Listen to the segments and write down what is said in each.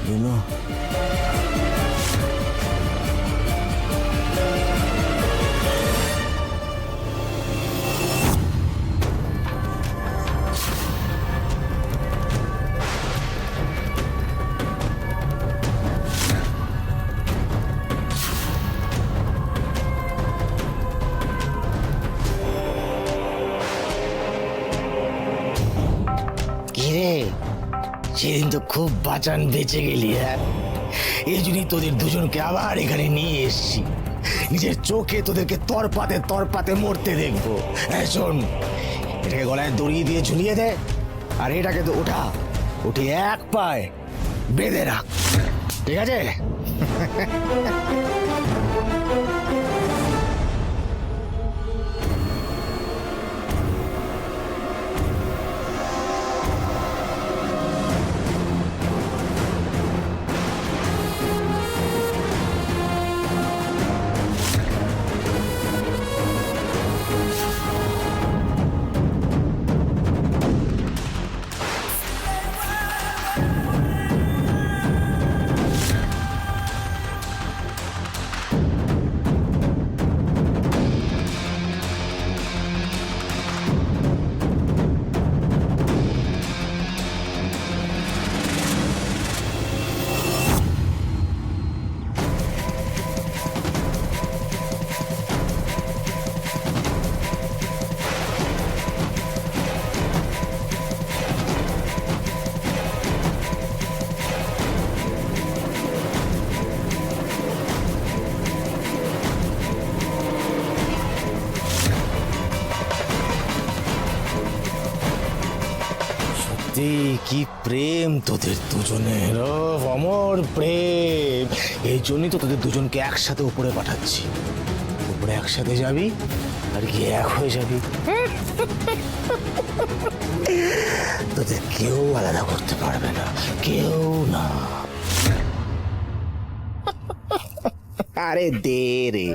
you know. সেদিন তো খুব বাঁচান বেঁচে গেলি। হ্যাঁ, এই জন্যই তোদের দুজনকে আবার এখানে নিয়ে এসছি, নিজের চোখে তোদেরকে তরপাতে মরতে দেখবো। হ্যাঁ শোন, এটাকে গলায় দড়ি দিয়ে ঝুলিয়ে দে, আর এটাকে তো উঠে এক পায়ে বেঁধে রাখ, ঠিক আছে? কি প্রেম তোদের দুজনের, অমর প্রেম। এই জন্যই তো তোদের দুজনকে একসাথে উপরে পাঠাচ্ছি। উপরে একসাথে যাবি আর গিয়ে এক হয়ে যাবি। তোদের কেউ আলাদা করতে পারবে না, কেউ না। আরে দে রে।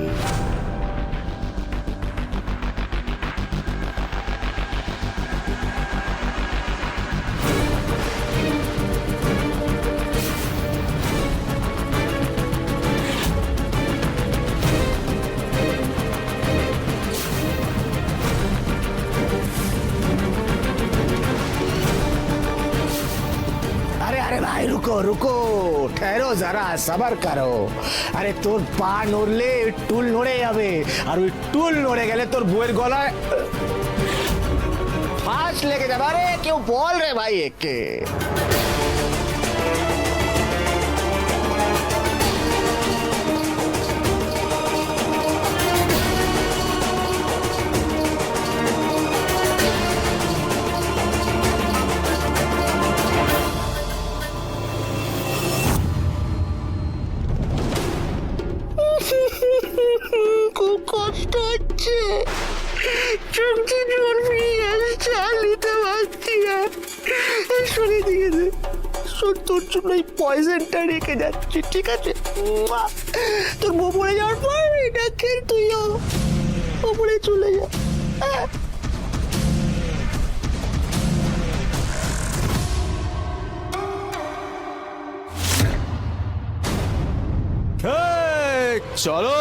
भाई रुको रुको, ठहरो जरा, सबर करो। अरे তোর পা নড়লে টুল নড়ে যাবে, আর ওই টুল নড়ে গেলে তোর বউয়ের গলায় ফাঁস লেগে যাবে। আরে কেউ বল রে ভাই একে। খুব কষ্ট হচ্ছে, চোখ দিয়ে জল ফিরে আসছে, আর নিতে পারছি না। সরে দিয়ে দে, তোর জন্য এই পয়জনটা রেখে যাচ্ছি, ঠিক আছে? তোর বউ পড়ে যাওয়ার পর এটা খেয়ে তুইও ওপরে চলে যা। চলো।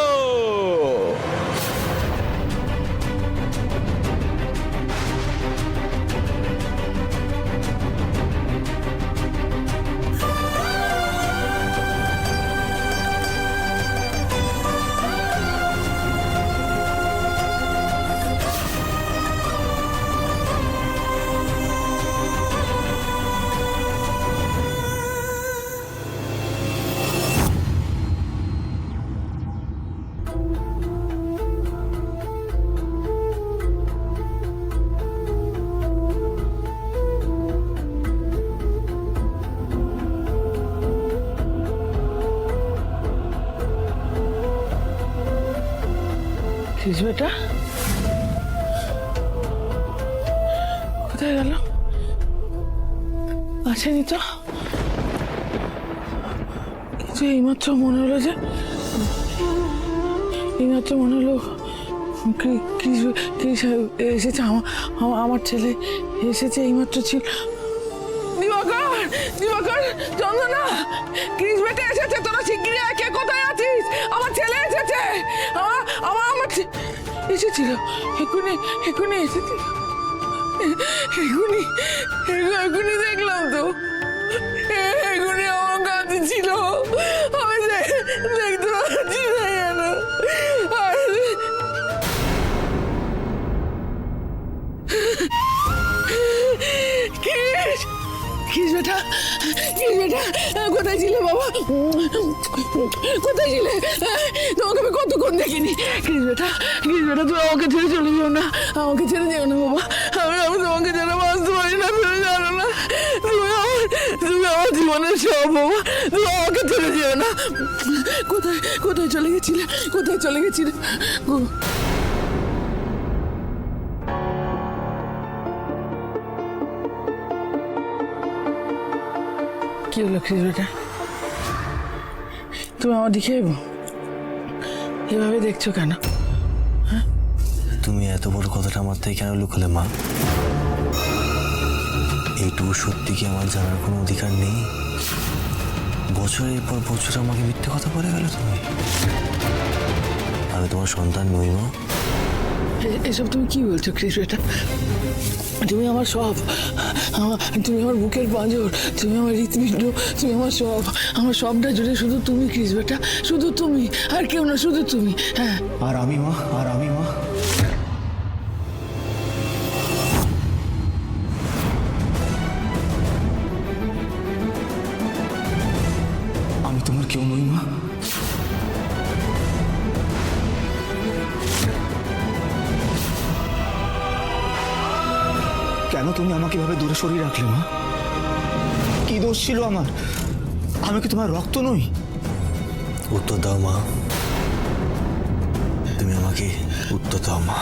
বেটা কোথায় গেল? আসেনি তো। কিছু এইমাত্র মনে হলো যে এসেছে, আমার ছেলে এসেছে এইমাত্র। ছিল দিবাকর, চন্দনা, এসেছিল, এক্ষুনি এক্ষুনি এসেছিল, এক্ষুনি এক্ষুনি দেখলাম তো, এক্ষুনি আমার কাছে ছিল, আমি দেখতে পাচ্ছি না কেন? কিস বেটা, কিস বেটা, কোথায় ছিলে বাবা? কোথায় ছিলে? তোমাকে আমি কতক্ষণ দেখিনি। কিস বেটা, কিস বেটা, তুমি আমাকে ছেড়ে চলে যেও না, আমাকে ছেড়ে যেও না বাবা। আমি তোমাকে ছেড়ে বাঁচতে পারি না, তুমি জানো না। তুমি আমার জীবনের সব বাবা, তুমি আমাকে ছেড়ে যেও না। কোথায় কোথায় চলে গেছিলে? কোথায় চলে গেছিলে? কি হলো কিস বেটা, তুমি আমার দিকে এভাবে দেখছো কেন? তুমি এত বড় কথাটা আমার থেকে কেন লুকালে মা? এইটুকু সত্যি কি আমার জানার কোনো অধিকার নেই? বছরের পর বছর আমাকে মিথ্যে কথা বলে গেল তুমি। আমি তোমার সন্তান নই মা। এসব তুমি কি বলছো ক্রিস বেটা? তুমি আমার সব, তুমি আমার বুকের পাঁজর, তুমি আমার হৃৎপিণ্ড, তুমি আমার সব, আমার সবটা জুড়ে শুধু তুমি ক্রিস বেটা, শুধু তুমি, আর কেউ না, শুধু তুমি। হ্যাঁ, আর আমি মা, আর আমি মা, আমি তোমার কেউ নই মা। কেন তুমি আমাকে এভাবে দূরে সরিয়ে রাখলে মা? কি দোষ ছিল আমার? আমি কি তোমার রক্ত নই? উত্তর দাও মা, তুমি আমাকে উত্তর দাও মা।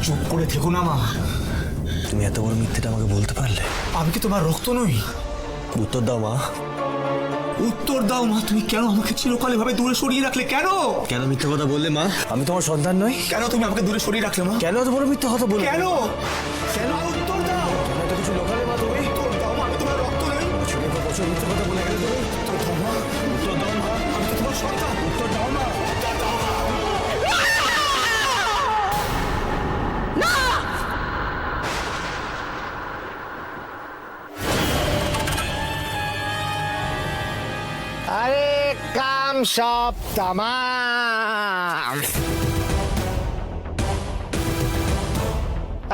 চুপ করে থেকো না মা। তুমি এত বড় মিথ্যেটা আমাকে বলতে পারলে? আমি কি তোমার রক্ত নই? উত্তর দাও মা, উত্তর দাও মা। তুমি কেন আমাকে চিরকাল এভাবে দূরে সরিয়ে রাখলে? কেন কেন মিথ্যে কথা বললে মা? আমি তোমার সন্তান নই? কেন তুমি আমাকে দূরে সরিয়ে রাখলে মা? কেন এত বড় মিথ্যে কথা বললে? কেন কেন উত্তর দাও। কেন এত কিছু লোকালে মা? তুমি উত্তর দাও মা। আমি তোমার রক্ত নই। বছরের পর বছর মিথ্যে কথা বলে গেলে তুমি। উত্তর দাও মা, উত্তর দাও মা। আমি তো তোমার সন্তান। উত্তর দাও মা, উত্তর দাও মা। আরে কাম সব তামাম।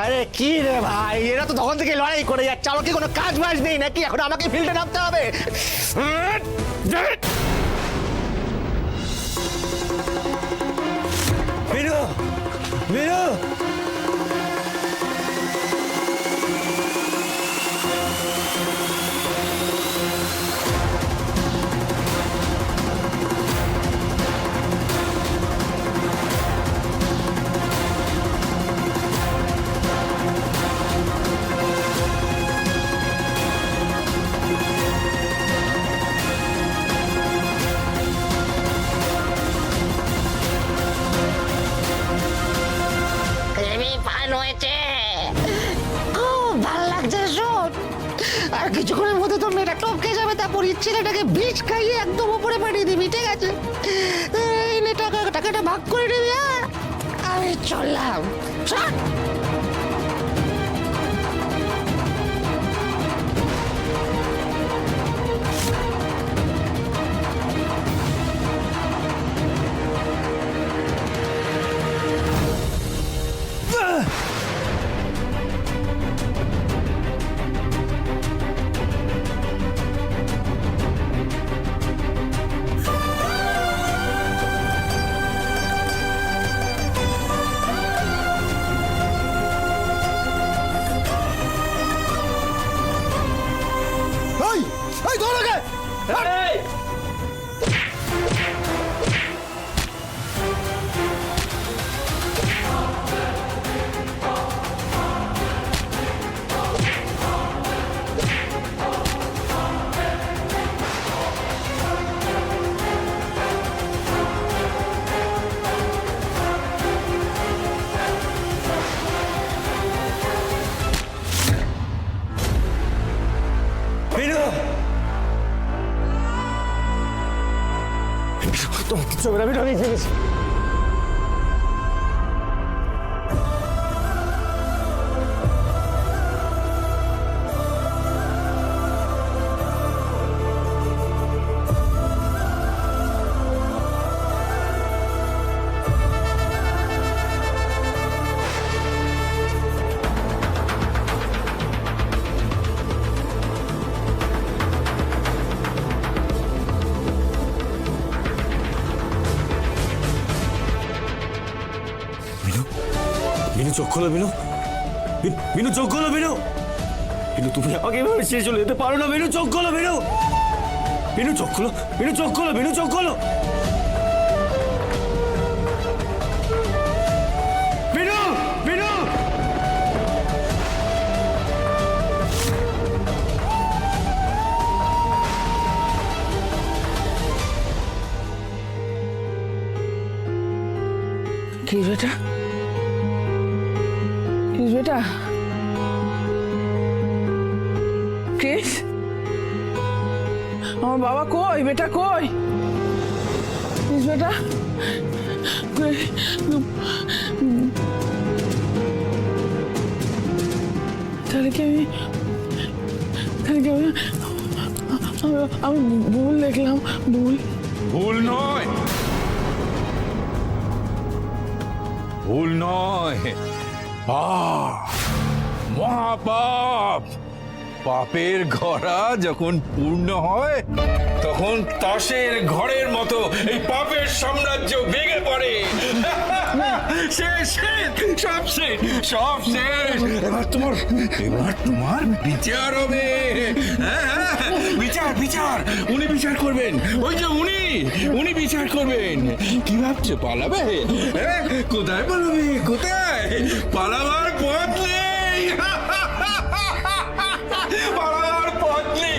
আরে কি রে ভাই, এরা তো তখন থেকে লড়াই করে যাচ্ছে, আমাকে কোনো কাজ বাজ নেই নাকি? এখন আমাকে ফিল্ডে নামতে হবে? বিনু, বিনু, খুব ভালো লাগছে শুট। আর কিছুক্ষণের মধ্যে তো মেয়েটা টপকে যাবে, তারপর ছেলেটাকে বিষ খাইয়ে একদম উপরে পাঠিয়ে দিবি, ঠিক আছে? এই নে টাকাটা ভাগ করে নিবি। হ্যাঁ, আমি চললাম। চল। তোমার কিছু হবে না, আমি ঢুকে গেছি। চোখ খোলো বিনু, বিনু চোখ খোলো বিনু, বিনু তুমি আমাকে এভাবে ছেড়ে চলে যেতে পারো না বিনু, চোখ খোলো বিনু, বিনু চোখ খোলো, বিনু চোখ খোলো, বিনু চোখ খোলো, বিনু, বিনু। কি বেটা, কি বেটা, ক্রিস, আমার বাবা কই? বেটা কই? ক্রিস বেটা, তাহলে কি আমি ভুল দেখলাম? ভুল নয়, ভুল নয়, মহাপাপ। পাপের ঘড়া যখন পূর্ণ হয় তখন তাসের ঘরের মতো এই পাপের সাম্রাজ্য ভেঙে পড়ে। শেষ, সব শেষ, সব শেষ। এবার তোমার বিচার হবে। বিচার, বিচার, উনি বিচার করবেন। ওই যে উনি বিচার করবেন। কি ভাবছে, পালাবে? কোথায় পালাবে? কোথায় পালাবার পথ নেই, পালাবার পথ নেই।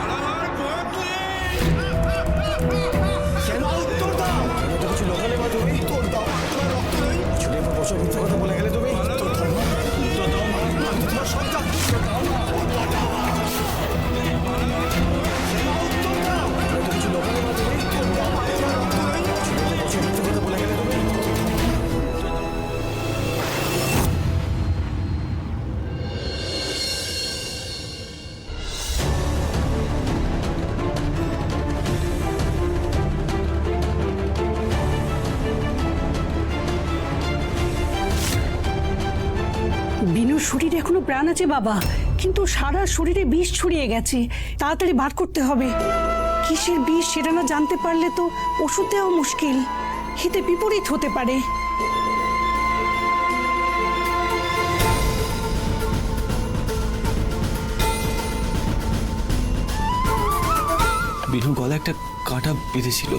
পালাবার পথ নেই। কেন উত্তর দাও? আমি তো কিছু লোকালে বা তুমি উত্তর দাও, তোমার রক্ত নেই। ছুটে আমার বছর মিথ্যে কথা বলে গেলে তুমি। উত্তর দাও, উত্তর দাও, আমি তোমার সন্তান। উত্তর দাও, উত্তর দাও। উত্তর দাও। আমি তো কিছু লোকালে বা তুমি উত্তর দাও, তোমার রক্ত নেই। ছুটে আমার বছর মিথ্যে কথা বলে গেলে তুমি। বিনুর শরীরে এখনো প্রাণ আছে বাবা, কিন্তু সারা শরীরে বিষ ছড়িয়ে গেছে। তাড়াতাড়ি বার করতে হবে। কিসের বিষ সেটা না জানতে পারলে তো ওষুধ দেওয়া মুশকিল, হিতে বিপরীত হতে পারে। বিনুর গলায় একটা কাঁটা বেঁধেছিল,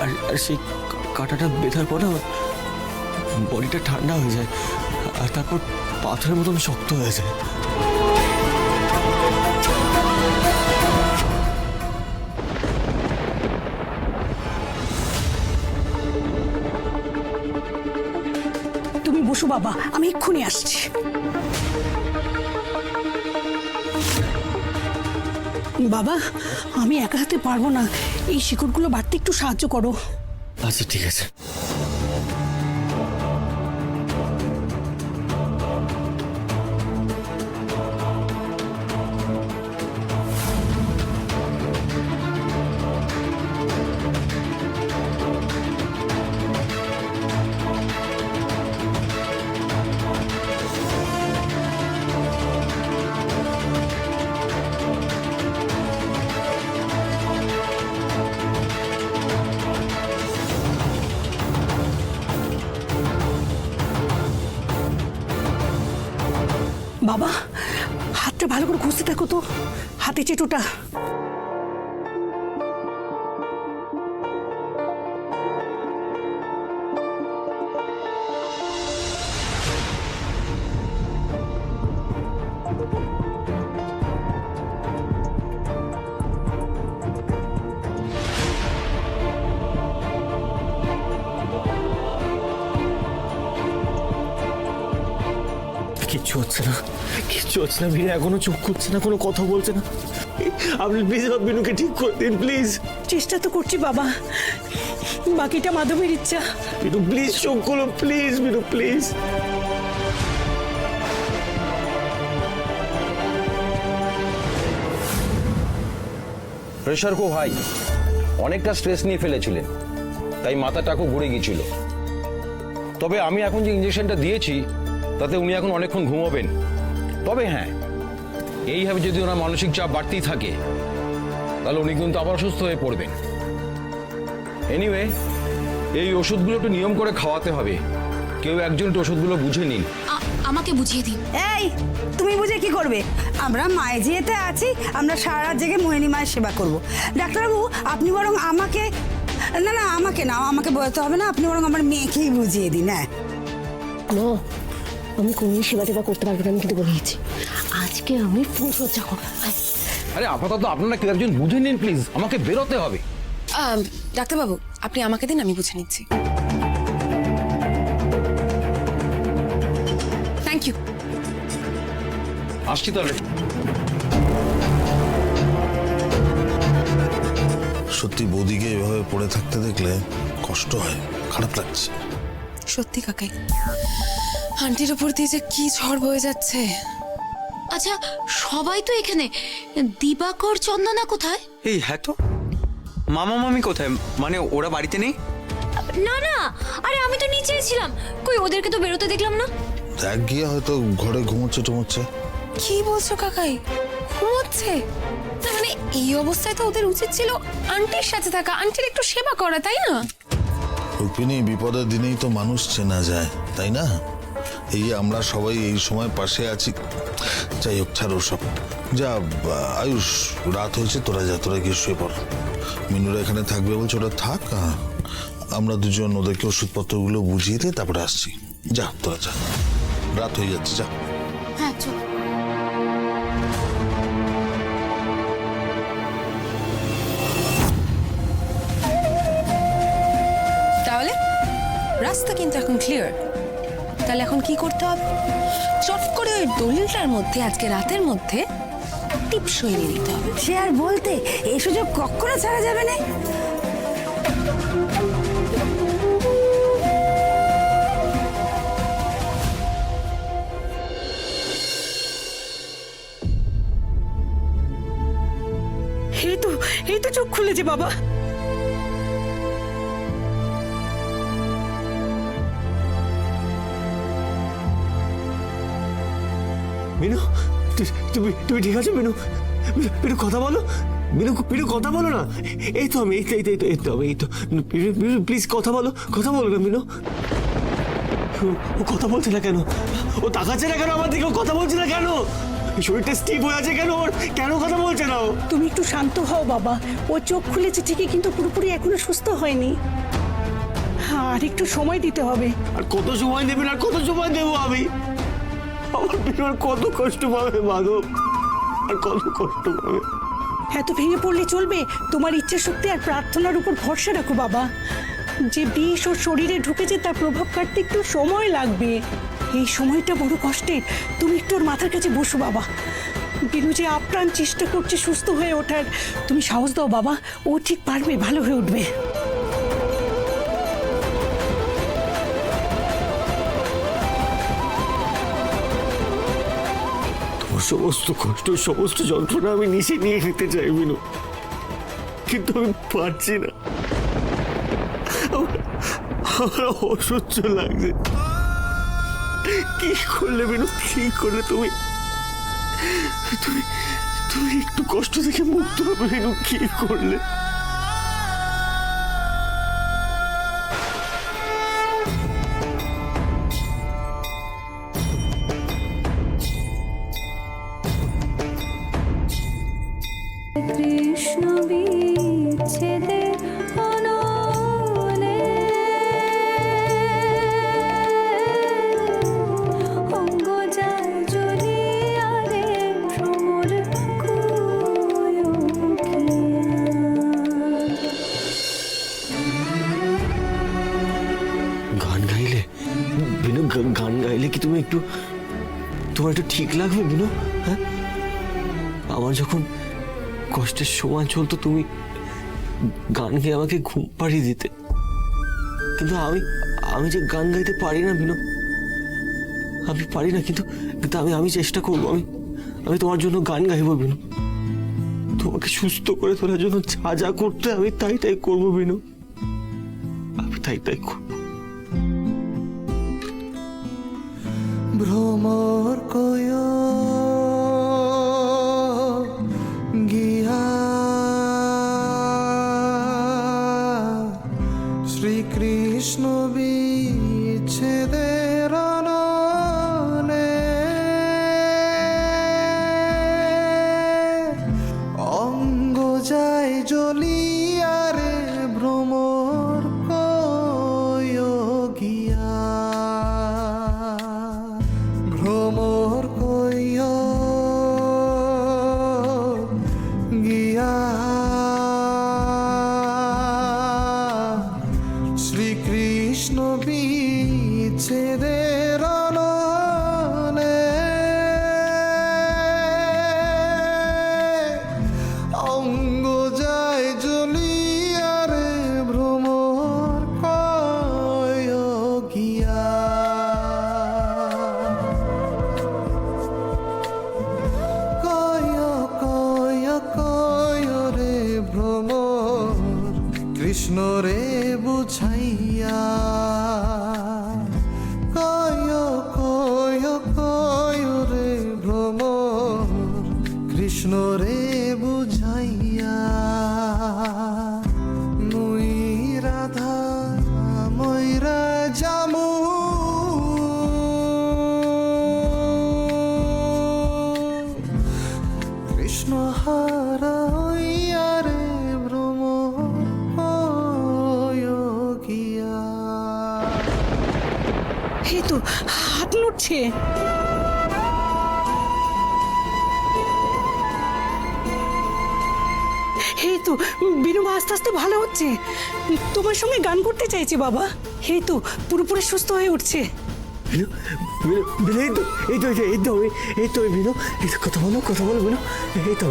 আর আর সেই কাঁটাটা বেঁধার পর না বডিটা ঠান্ডা হয়ে যায়, আর তারপর পাথরের মতন শক্ত হয়ে যায়। তুমি বসো বাবা, আমি এক্ষুনি আসছি। বাবা, আমি একা হাতে পারবো না, এই শিকড়গুলো বাড়তে একটু সাহায্য করো। আচ্ছা ঠিক আছে। বাবা, হাতটা ভালো করে ঘষতে থাকো তো, হাতে চেটোটা। কিচ্ছু হচ্ছে না, কিচ্ছু হচ্ছে না। বিনু এখনো চুপ করছে না, কোনো কথা বলছে না। আপনি প্লিজ বিনুকে ঠিক করে দিন প্লিজ। চেষ্টা তো করছি বাবা, বাকিটা মাধবের ইচ্ছা। বিনু প্লিজ চোখ খোলো, প্লিজ বিনু প্লিজ। প্রেশার খুব হাই, অনেকটা স্ট্রেস নিয়ে ফেলেছিলেন, তাই মাথাটা খুব ঘুরে গিয়েছিল। তবে আমি এখন যে ইঞ্জেকশনটা দিয়েছি তাতে উনি এখন অনেকক্ষণ ঘুমোবেন। তবে হ্যাঁ, এইভাবে যদি ওনার মানসিক চাপ বাড়তেই থাকে তাহলে উনি কিন্তু আবার অসুস্থ হয়ে পড়বেন। এনিওয়ে, এই ওষুধগুলো একটু নিয়ম করে খাওয়াতে হবে। কেউ একজন একটু ওষুধগুলো বুঝে নিন। আমাকে বুঝিয়ে দিন। এই তুমি বুঝে কি করবে? আমরা মায়ে যেতে আছি, আমরা সারা রাত জেগে মোহিনী মায়ের সেবা করব। ডাক্তারবাবু আপনি বরং আমাকে আমাকে বলতে হবে না, আপনি বরং আমার মেয়েকেই বুঝিয়ে দিন। হ্যাঁ না, আমি কোনো সেবা টেবা করতে পারবো না, আমি কিন্তু বলে দিচ্ছি। আজকে আমি ফুল সজ্জা করবো। আরে আপাতত আপনারা কেউ একজন বুঝে নিন প্লিজ, আমাকে বেরোতে হবে। ডাক্তারবাবু আপনি আমাকে দিন, আমি বুঝে নিচ্ছি। Thank you. আসছি তাহলে। সত্যি বৌদিকে এভাবে পড়ে থাকতে দেখলে কষ্ট হয়, খারাপ লাগছে। সত্যি কাকাই, আন্টির উপর দিয়ে যে কি ঝড় বয়ে যাচ্ছে। আচ্ছা, সবাই তো এখানে, দিবাকর চন্দনা কোথায়? এই হ্যাঁ তো, মামা মামি কোথায়? মানে ওরা বাড়িতে নেই? না না, আরে আমি তো নিচেই ছিলাম, কই ওদেরকে তো বেরোতে দেখলাম না। দেখ গিয়ে হয়তো ঘরে ঘুমোচ্ছে টুমোচ্ছে। কি বলছো কাকাই, ঘুমোচ্ছে? তার মানে এই অবস্থায় তো ওদের উচিত ছিল আন্টির সাথে থাকা, আন্টির একটু সেবা করা, তাই না? রুক্মিণী, বিপদের দিনেই তো মানুষ চেনা যায়, তাই না? এই যে আমরা সবাই এই সময় পাশে আছি। যাই হোক, ছাড়ো সব। যা আয়ুষ, রাত হয়েছে, তোরা যা, তোরা গিয়ে শুয়ে পড়। মিনুরা এখানে থাকবে বলছে, ওরা থাক। আমরা দুজন ওদেরকে ওষুধপত্রগুলো বুঝিয়ে দিয়ে তারপরে আসছি। যা তোরা যা, রাত হয়ে যাচ্ছে, যা। হ্যাঁ চল। তাহলে রাস্তা কিন্তু এখন ক্লিয়ার। তাহলে এখন কি করতে হবে? চট করে ওই দলিলটার মধ্যে আজকে রাতের মধ্যে টিপসই নিয়ে নিতে হবে। সে আর বলতে, এই সুযোগ কখনো ছাড়া যাবে না। এই তো চোখ খুলেছে বাবা। মিনু, তুমি তুমি ঠিক আছো মিনু? মিনু কথা বলো, মিনু মিনু কথা বলো না। এই তো আমি, এই তো প্লিজ কথা বলো না মিনু। ও কথা বলছে না কেন? ও তাকাচ্ছে না কেন আমার দিকে? ও কথা বলছে না কেন? শরীরটা স্টিফ হয়ে আছে কেন ওর? কেন কথা বলছে না ও? তুমি একটু শান্ত হও বাবা। ও চোখ খুলেছে ঠিকই, কিন্তু পুরোপুরি এখনো সুস্থ হয়নি। আর একটু সময় দিতে হবে। আর কত সময় দেবেন? আর কত সময় দেবো আমি? আমার বিনুর কত কষ্ট পাবে মাধব, আর কত কষ্ট পাবে। এত ভেঙে পড়লে চলবে? তোমার ইচ্ছা শক্তি আর প্রার্থনার উপর ভরসা রাখো বাবা। যে বিষ ওর শরীরে ঢুকেছে তার প্রভাব কাটতে একটু সময় লাগবে। এই সময়টা বড় কষ্টের। তুমি একটু ওর মাথার কাছে বসো বাবা। বিনু যে আপ্রাণ চেষ্টা করছে সুস্থ হয়ে ওঠার, তুমি সাহস দাও বাবা। ও ঠিক পারবে, ভালো হয়ে উঠবে। তোমার সমস্ত কষ্ট, সমস্ত যন্ত্রণা আমি নিচে নিয়ে নিতে চাই বিনু, কিন্তু আমি পারছি না। আমার অসহ্য লাগছে। কি করলে বিনু, কি করলে তুমি? তুমি তুমি একটু কষ্ট থেকে মুক্ত হবে বিনু, কি করলে? কৃষ্ণ বিচ্ছেদে অনলে অঙ্গ যায় জ্বলিয়া রে ভ্রমর কুয় গান গাইলে বিনু, গান গাইলে কি তুমি একটু, তোমার একটু ঠিক লাগবে বিনু? হ্যাঁ, আমার যখন কষ্টের সময় চলতো তুমি গান গেয়ে আমাকে ঘুম পাড়িয়ে দিতে, কিন্তু আমি যে গান গাইতে পারি না বিনু, আমি পারি না। কিন্তু আমি চেষ্টা করবো। আমি তোমার জন্য গান গাইবো বিনু। তোমাকে সুস্থ করে তোলার জন্য যা যা করতে আমি তাই করবো বিনু, আমি তাই করবো। ভ্রমর কয় বিচ্ছেদের অনলে অঙ্গ যায় জ্বলিয়া রে ভ্রমর কয় গিয়া কয় কয় কয় রে ভ্রমর কৃষ্ণ রে বুঝাইয়া কয় কয় কয় রে ভ্রমর কৃষ্ণ রে বুঝাইয়া মুই রাধা ময়রা জামু কৃষ্ণ হারাইয়া রে ভ্রমর গিয়া। এই তো হাত নড়ছে। এই তো বিনুবা আস্তে আস্তে ভালো হচ্ছে। তোমার সঙ্গে গান করতে চাইছে বাবা। এই তো পুরোপুরি সুস্থ হয়ে উঠছে। এই তো বিনু, এই তো বিনু, এই তো কথা বলো বিনু, এই তো